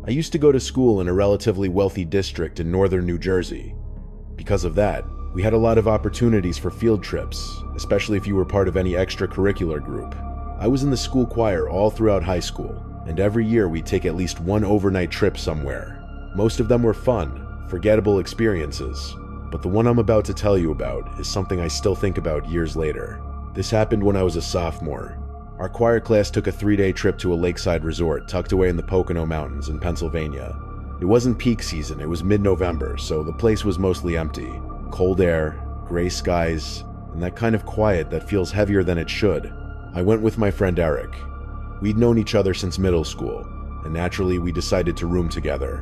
I used to go to school in a relatively wealthy district in northern New Jersey. Because of that, we had a lot of opportunities for field trips, especially if you were part of any extracurricular group. I was in the school choir all throughout high school, and every year we'd take at least one overnight trip somewhere. Most of them were fun, forgettable experiences, but the one I'm about to tell you about is something I still think about years later. This happened when I was a sophomore. Our choir class took a 3-day trip to a lakeside resort tucked away in the Pocono Mountains in Pennsylvania. It wasn't peak season, it was mid-November, so the place was mostly empty. Cold air, gray skies, and that kind of quiet that feels heavier than it should. I went with my friend Eric. We'd known each other since middle school, and naturally we decided to room together.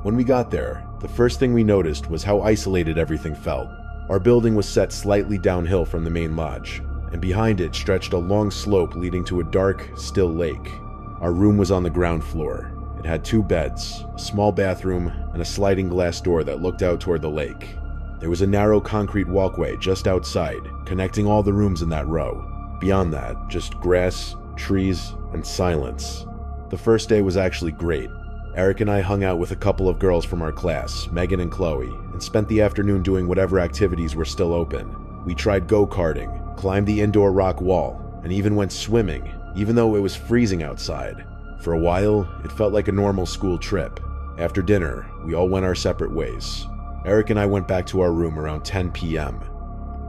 When we got there, the first thing we noticed was how isolated everything felt. Our building was set slightly downhill from the main lodge, and behind it stretched a long slope leading to a dark, still lake. Our room was on the ground floor. It had 2 beds, a small bathroom, and a sliding glass door that looked out toward the lake. There was a narrow concrete walkway just outside, connecting all the rooms in that row. Beyond that, just grass, trees, and silence. The first day was actually great. Eric and I hung out with a couple of girls from our class, Megan and Chloe, and spent the afternoon doing whatever activities were still open. We tried go-karting, climbed the indoor rock wall, and even went swimming, even though it was freezing outside. For a while, it felt like a normal school trip. After dinner, we all went our separate ways. Eric and I went back to our room around 10 p.m.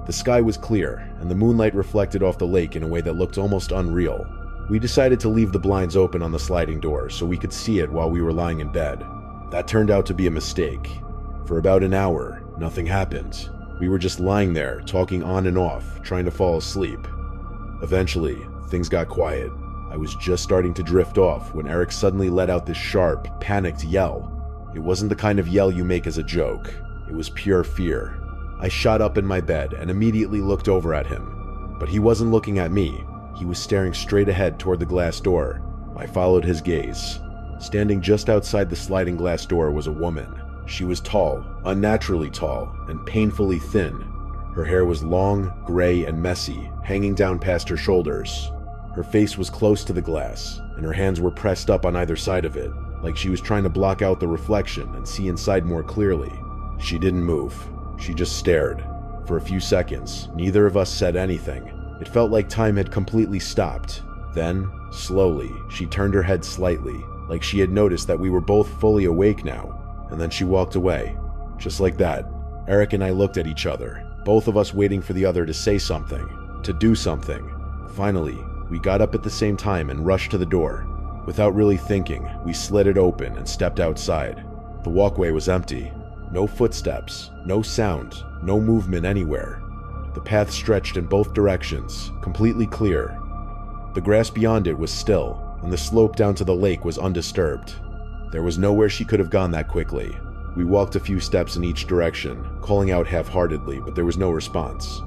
The sky was clear, and the moonlight reflected off the lake in a way that looked almost unreal. We decided to leave the blinds open on the sliding door so we could see it while we were lying in bed. That turned out to be a mistake. For about an hour, nothing happened. We were just lying there, talking on and off, trying to fall asleep. Eventually, things got quiet. I was just starting to drift off when Eric suddenly let out this sharp, panicked yell. It wasn't the kind of yell you make as a joke. It was pure fear. I shot up in my bed and immediately looked over at him. But he wasn't looking at me. He was staring straight ahead toward the glass door. I followed his gaze. Standing just outside the sliding glass door was a woman. She was tall, unnaturally tall, and painfully thin. Her hair was long, gray, and messy, hanging down past her shoulders. Her face was close to the glass, and her hands were pressed up on either side of it, like she was trying to block out the reflection and see inside more clearly. She didn't move. She just stared. For a few seconds, neither of us said anything. It felt like time had completely stopped. Then, slowly, she turned her head slightly, like she had noticed that we were both fully awake now, and then she walked away. Just like that, Eric and I looked at each other, both of us waiting for the other to say something, to do something. Finally, we got up at the same time and rushed to the door. Without really thinking, we slid it open and stepped outside. The walkway was empty. No footsteps, no sound, no movement anywhere. The path stretched in both directions, completely clear. The grass beyond it was still, and the slope down to the lake was undisturbed. There was nowhere she could have gone that quickly. We walked a few steps in each direction, calling out half-heartedly, but there was no response.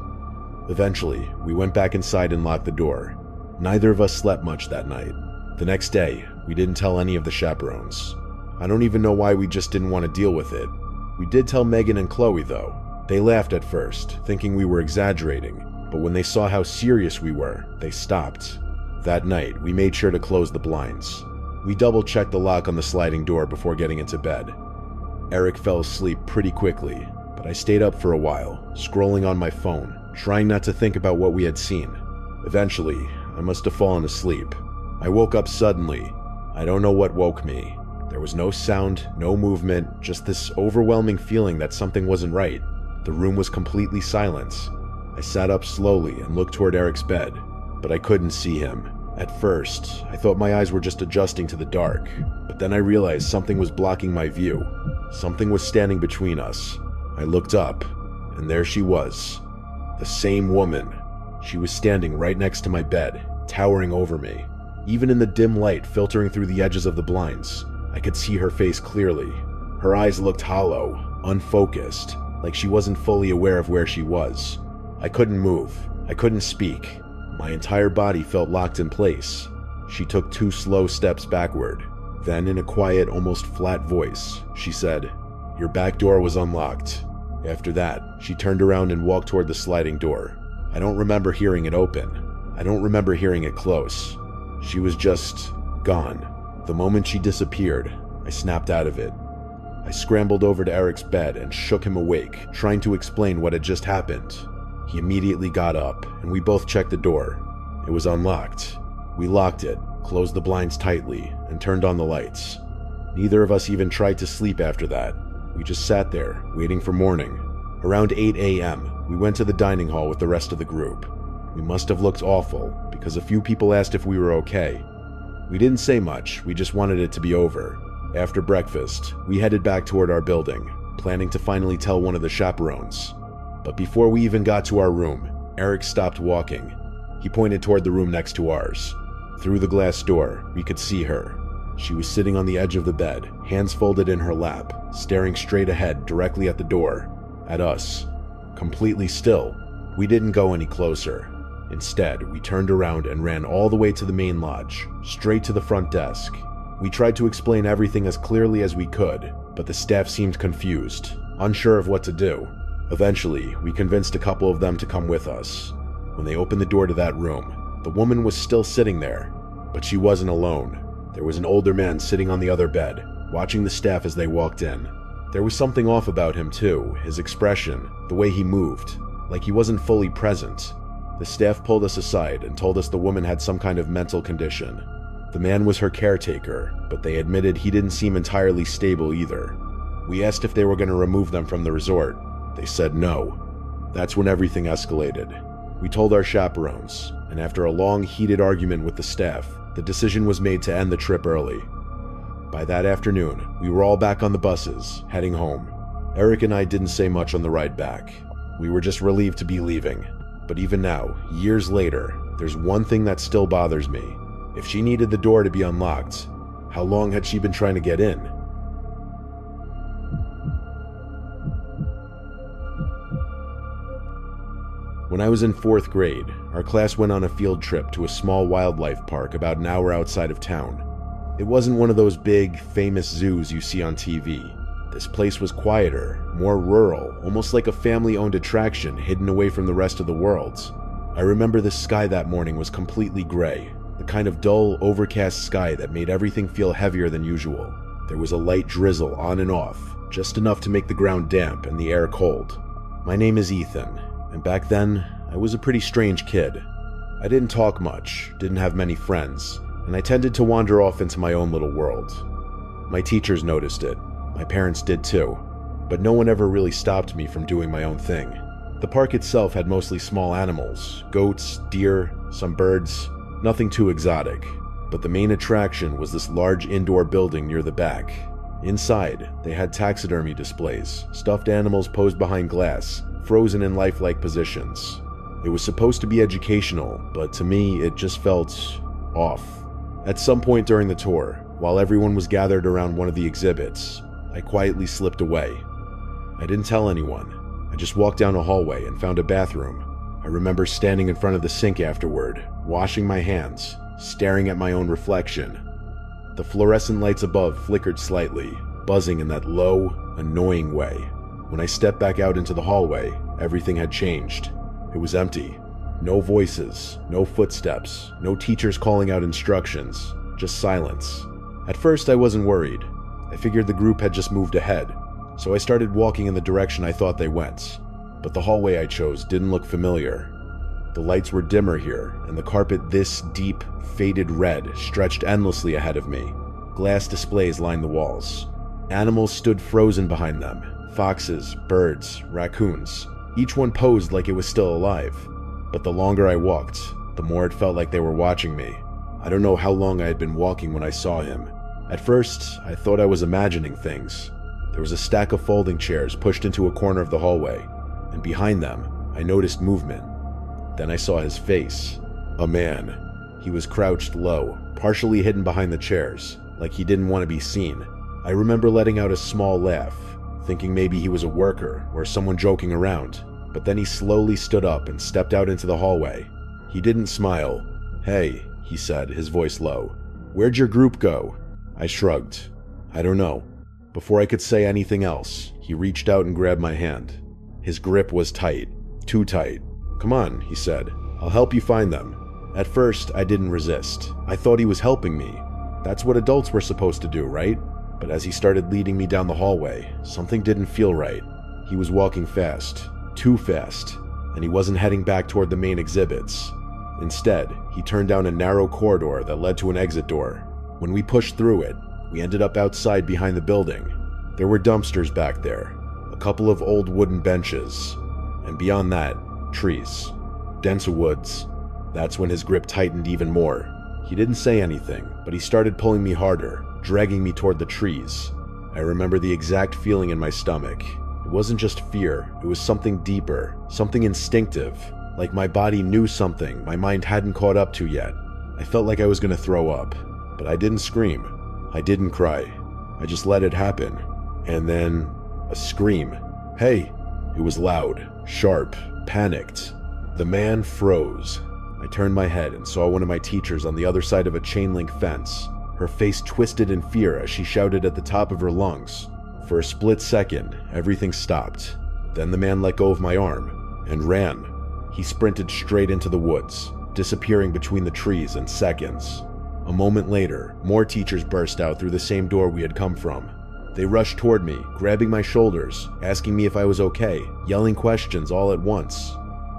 Eventually, we went back inside and locked the door. Neither of us slept much that night. The next day, we didn't tell any of the chaperones. I don't even know why we just didn't want to deal with it. We did tell Megan and Chloe, though. They laughed at first, thinking we were exaggerating, but when they saw how serious we were, they stopped. That night, we made sure to close the blinds. We double-checked the lock on the sliding door before getting into bed. Eric fell asleep pretty quickly, but I stayed up for a while, scrolling on my phone, trying not to think about what we had seen. Eventually, I must have fallen asleep. I woke up suddenly. I don't know what woke me. There was no sound, no movement, just this overwhelming feeling that something wasn't right. The room was completely silent. I sat up slowly and looked toward Eric's bed, but I couldn't see him. At first, I thought my eyes were just adjusting to the dark, but then I realized something was blocking my view. Something was standing between us. I looked up, and there she was. The same woman. She was standing right next to my bed, towering over me. Even in the dim light filtering through the edges of the blinds, I could see her face clearly. Her eyes looked hollow, unfocused, like she wasn't fully aware of where she was. I couldn't move. I couldn't speak. My entire body felt locked in place. She took 2 slow steps backward. Then, in a quiet, almost flat voice, she said, "Your back door was unlocked." After that, she turned around and walked toward the sliding door. I don't remember hearing it open. I don't remember hearing it close. She was just gone. The moment she disappeared, I snapped out of it. I scrambled over to Eric's bed and shook him awake, trying to explain what had just happened. He immediately got up, and we both checked the door. It was unlocked. We locked it, closed the blinds tightly, and turned on the lights. Neither of us even tried to sleep after that. We just sat there, waiting for morning. Around 8 a.m., we went to the dining hall with the rest of the group. We must have looked awful, because a few people asked if we were okay. We didn't say much, we just wanted it to be over. After breakfast, we headed back toward our building, planning to finally tell one of the chaperones. But before we even got to our room, Eric stopped walking. He pointed toward the room next to ours. Through the glass door, we could see her. She was sitting on the edge of the bed, hands folded in her lap, staring straight ahead directly at the door, at us. Completely still. We didn't go any closer. Instead, we turned around and ran all the way to the main lodge, straight to the front desk. We tried to explain everything as clearly as we could, but the staff seemed confused, unsure of what to do. Eventually, we convinced a couple of them to come with us. When they opened the door to that room, the woman was still sitting there, but she wasn't alone. There was an older man sitting on the other bed, watching the staff as they walked in. There was something off about him too, his expression, the way he moved, like he wasn't fully present. The staff pulled us aside and told us the woman had some kind of mental condition. The man was her caretaker, but they admitted he didn't seem entirely stable either. We asked if they were going to remove them from the resort. They said no. That's when everything escalated. We told our chaperones, and after a long, heated argument with the staff, the decision was made to end the trip early. By that afternoon, we were all back on the buses, heading home. Eric and I didn't say much on the ride back. We were just relieved to be leaving. But even now, years later, there's one thing that still bothers me. If she needed the door to be unlocked, how long had she been trying to get in? When I was in 4th grade, our class went on a field trip to a small wildlife park about an hour outside of town. It wasn't one of those big, famous zoos you see on TV. This place was quieter, more rural, almost like a family-owned attraction hidden away from the rest of the world. I remember the sky that morning was completely gray, the kind of dull, overcast sky that made everything feel heavier than usual. There was a light drizzle on and off, just enough to make the ground damp and the air cold. My name is Ethan, and back then, I was a pretty strange kid. I didn't talk much, didn't have many friends, and I tended to wander off into my own little world. My teachers noticed it. My parents did too, but no one ever really stopped me from doing my own thing. The park itself had mostly small animals, goats, deer, some birds, nothing too exotic, but the main attraction was this large indoor building near the back. Inside, they had taxidermy displays, stuffed animals posed behind glass, frozen in lifelike positions. It was supposed to be educational, but to me, it just felt off. At some point during the tour, while everyone was gathered around one of the exhibits, I quietly slipped away. I didn't tell anyone. I just walked down a hallway and found a bathroom. I remember standing in front of the sink afterward, washing my hands, staring at my own reflection. The fluorescent lights above flickered slightly, buzzing in that low, annoying way. When I stepped back out into the hallway, everything had changed. It was empty. No voices, no footsteps, no teachers calling out instructions, just silence. At first, I wasn't worried. I figured the group had just moved ahead, so I started walking in the direction I thought they went. But the hallway I chose didn't look familiar. The lights were dimmer here, and the carpet this deep, faded red stretched endlessly ahead of me. Glass displays lined the walls. Animals stood frozen behind them. Foxes, birds, raccoons. Each one posed like it was still alive. But the longer I walked, the more it felt like they were watching me. I don't know how long I had been walking when I saw him. At first, I thought I was imagining things. There was a stack of folding chairs pushed into a corner of the hallway, and behind them, I noticed movement. Then I saw his face. A man. He was crouched low, partially hidden behind the chairs, like he didn't want to be seen. I remember letting out a small laugh, thinking maybe he was a worker or someone joking around, but then he slowly stood up and stepped out into the hallway. He didn't smile. "Hey," he said, his voice low. "Where'd your group go?" I shrugged. "I don't know." Before I could say anything else, he reached out and grabbed my hand. His grip was tight, too tight. "Come on," he said. "I'll help you find them." At first, I didn't resist. I thought he was helping me. That's what adults were supposed to do, right? But as he started leading me down the hallway, something didn't feel right. He was walking fast, too fast, and he wasn't heading back toward the main exhibits. Instead, he turned down a narrow corridor that led to an exit door. When we pushed through it, we ended up outside behind the building. There were dumpsters back there, a couple of old wooden benches, and beyond that, trees. Dense woods. That's when his grip tightened even more. He didn't say anything, but he started pulling me harder, dragging me toward the trees. I remember the exact feeling in my stomach. It wasn't just fear, it was something deeper, something instinctive, like my body knew something my mind hadn't caught up to yet. I felt like I was going to throw up, but I didn't scream. I didn't cry. I just let it happen. And then, a scream. Hey! It was loud, sharp, panicked. The man froze. I turned my head and saw one of my teachers on the other side of a chain-link fence. Her face twisted in fear as she shouted at the top of her lungs. For a split second, everything stopped. Then the man let go of my arm and ran. He sprinted straight into the woods, disappearing between the trees in seconds. A moment later, more teachers burst out through the same door we had come from. They rushed toward me, grabbing my shoulders, asking me if I was okay, yelling questions all at once.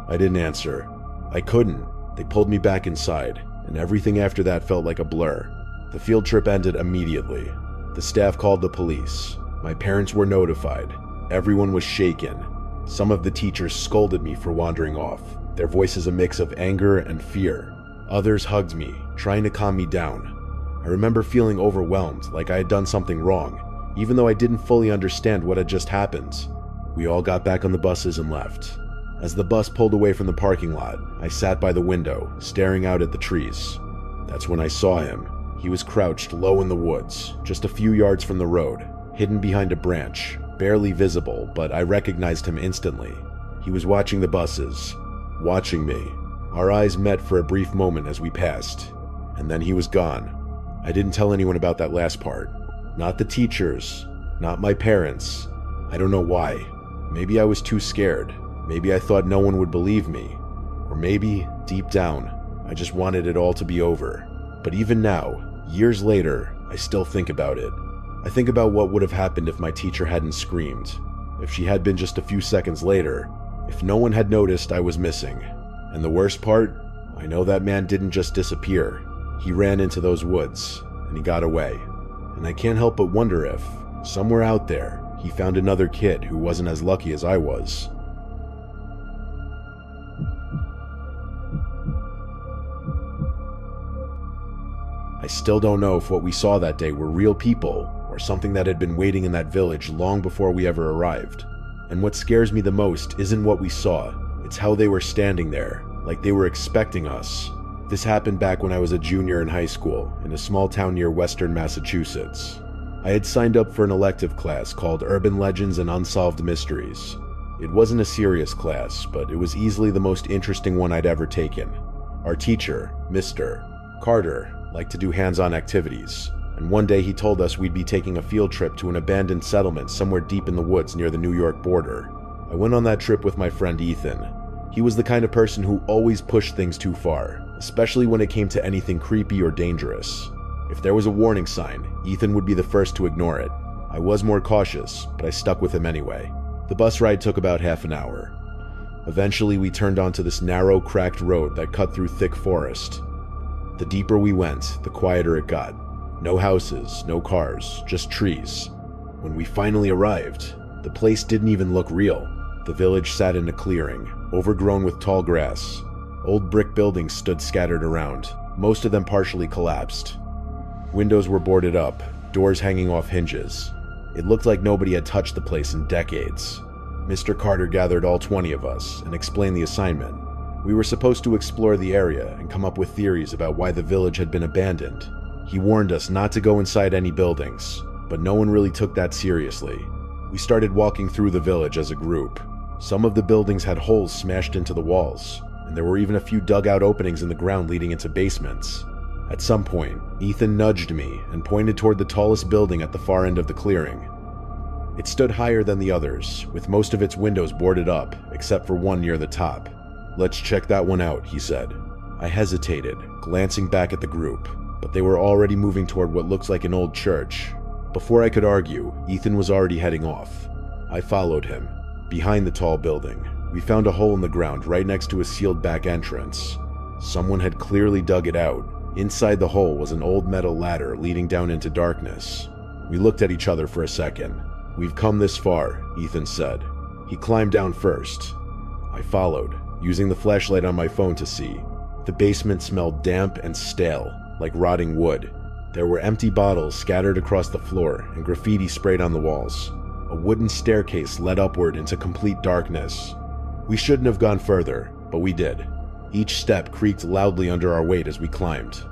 I didn't answer. I couldn't. They pulled me back inside, and everything after that felt like a blur. The field trip ended immediately. The staff called the police. My parents were notified. Everyone was shaken. Some of the teachers scolded me for wandering off, their voices a mix of anger and fear. Others hugged me, trying to calm me down. I remember feeling overwhelmed, like I had done something wrong, even though I didn't fully understand what had just happened. We all got back on the buses and left. As the bus pulled away from the parking lot, I sat by the window, staring out at the trees. That's when I saw him. He was crouched low in the woods, just a few yards from the road, hidden behind a branch, barely visible, but I recognized him instantly. He was watching the buses, watching me. Our eyes met for a brief moment as we passed, and then he was gone. I didn't tell anyone about that last part. Not the teachers, not my parents. I don't know why. Maybe I was too scared. Maybe I thought no one would believe me. Or maybe, deep down, I just wanted it all to be over. But even now, years later, I still think about it. I think about what would have happened if my teacher hadn't screamed, if she had been just a few seconds later, if no one had noticed I was missing. And the worst part, I know that man didn't just disappear. He ran into those woods, and he got away. And I can't help but wonder if, somewhere out there, he found another kid who wasn't as lucky as I was. I still don't know if what we saw that day were real people or something that had been waiting in that village long before we ever arrived. And what scares me the most isn't what we saw, it's how they were standing there, like they were expecting us. This happened back when I was a junior in high school, in a small town near western Massachusetts. I had signed up for an elective class called Urban Legends and Unsolved Mysteries. It wasn't a serious class, but it was easily the most interesting one I'd ever taken. Our teacher, Mr. Carter, liked to do hands-on activities, and one day he told us we'd be taking a field trip to an abandoned settlement somewhere deep in the woods near the New York border. I went on that trip with my friend Ethan. He was the kind of person who always pushed things too far, especially when it came to anything creepy or dangerous. If there was a warning sign, Ethan would be the first to ignore it. I was more cautious, but I stuck with him anyway. The bus ride took about half an hour. Eventually, we turned onto this narrow, cracked road that cut through thick forest. The deeper we went, the quieter it got. No houses, no cars, just trees. When we finally arrived, the place didn't even look real. The village sat in a clearing, overgrown with tall grass. Old brick buildings stood scattered around, most of them partially collapsed. Windows were boarded up, doors hanging off hinges. It looked like nobody had touched the place in decades. Mr. Carter gathered all 20 of us and explained the assignment. We were supposed to explore the area and come up with theories about why the village had been abandoned. He warned us not to go inside any buildings, but no one really took that seriously. We started walking through the village as a group. Some of the buildings had holes smashed into the walls, and there were even a few dug-out openings in the ground leading into basements. At some point, Ethan nudged me and pointed toward the tallest building at the far end of the clearing. It stood higher than the others, with most of its windows boarded up, except for one near the top. "Let's check that one out," he said. I hesitated, glancing back at the group, but they were already moving toward what looks like an old church. before I could argue, Ethan was already heading off. I followed him. Behind the tall building, we found a hole in the ground right next to a sealed back entrance. Someone had clearly dug it out. Inside the hole was an old metal ladder leading down into darkness. We looked at each other for a second. "We've come this far," Ethan said. He climbed down first. I followed, using the flashlight on my phone to see. The basement smelled damp and stale, like rotting wood. There were empty bottles scattered across the floor and graffiti sprayed on the walls. A wooden staircase led upward into complete darkness. We shouldn't have gone further, but we did. Each step creaked loudly under our weight as we climbed.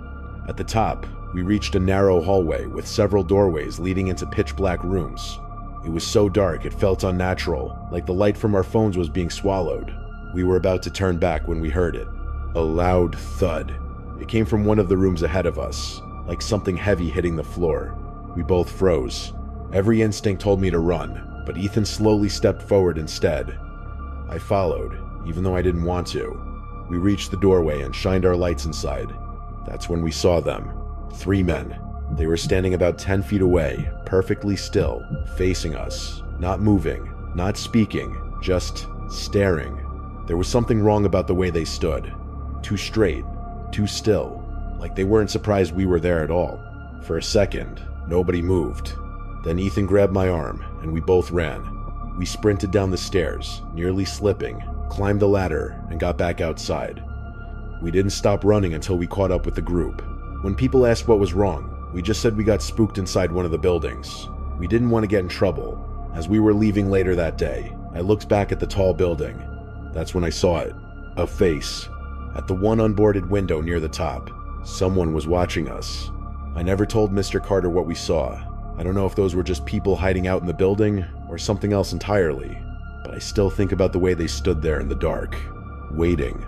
At the top, we reached a narrow hallway with several doorways leading into pitch-black rooms. It was so dark it felt unnatural, like the light from our phones was being swallowed. We were about to turn back when we heard it. A loud thud. It came from one of the rooms ahead of us, like something heavy hitting the floor. We both froze. Every instinct told me to run, but Ethan slowly stepped forward instead. I followed, even though I didn't want to. We reached the doorway and shined our lights inside. That's when we saw them. 3 men. They were standing about 10 feet away, perfectly still, facing us. Not moving, not speaking, just staring. There was something wrong about the way they stood. Too straight, too still, like they weren't surprised we were there at all. For a second, nobody moved. Then Ethan grabbed my arm, and we both ran. We sprinted down the stairs, nearly slipping, climbed the ladder, and got back outside. We didn't stop running until we caught up with the group. When people asked what was wrong, we just said we got spooked inside one of the buildings. We didn't want to get in trouble. As we were leaving later that day, I looked back at the tall building. That's when I saw it. A face. At the one unboarded window near the top. Someone was watching us. I never told Mr. Carter what we saw. I don't know if those were just people hiding out in the building or something else entirely, but I still think about the way they stood there in the dark, waiting.